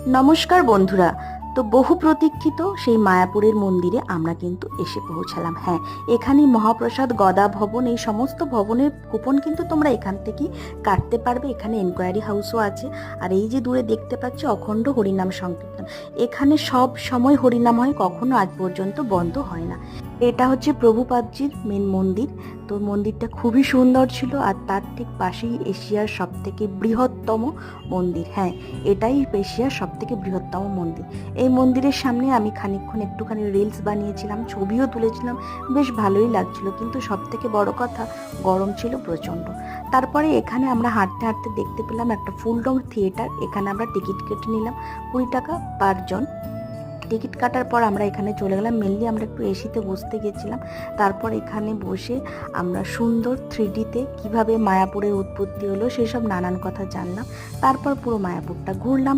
নমস্কার বন্ধুরা। তো বহু প্রতীক্ষিত সেই মায়াপুরের মন্দিরে আমরা কিন্তু এসে পৌঁছালাম। হ্যাঁ, এখানে মহাপ্রসাদ, গদা ভবন, এই সমস্ত ভবনের কুপন কিন্তু তোমরা এখান থেকেই কাটতে পারবে। এখানে এনকোয়ারি হাউসও আছে। আর এই যে দূরে দেখতে পাচ্ছ অখণ্ড হরিনাম সংকীর্তন, এখানে সব সময় হরিনাম হয়, কখনো আজ পর্যন্ত বন্ধ হয় না। এটা হচ্ছে প্রভুপাদজির মেন মন্দির। তো মন্দিরটা খুবই সুন্দর ছিল। আর তার ঠিক পাশেই এশিয়ার সব থেকে বৃহত্তম মন্দির। হ্যাঁ, এটাই এশিয়ার সব থেকে বৃহত্তম মন্দির। এই মন্দিরের সামনে আমি খানিকক্ষণ একটুখানি রিলস বানিয়েছিলাম, ছবিও তুলেছিলাম, বেশ ভালোই লাগছিল। কিন্তু সব থেকে বড় কথা, গরম ছিল প্রচণ্ড। তারপরে এখানে আমরা হাঁটতে হাঁটতে দেখতে পেলাম একটা ফুলডং থিয়েটার। এখানে আমরা টিকিট কেটে নিলাম 20 টাকা পার জন। টিকিট কাটার পর আমরা এখানে চলে গেলাম। মেনলি আমরা একটু এসিতে বসতে গেছিলাম। তারপর এখানে বসে আমরা সুন্দর 3Dতে কিভাবে মায়াপুরের উৎপত্তি হলো সেসব নানান কথা জানলাম। তারপর পুরো মায়াপুরটা ঘুরলাম।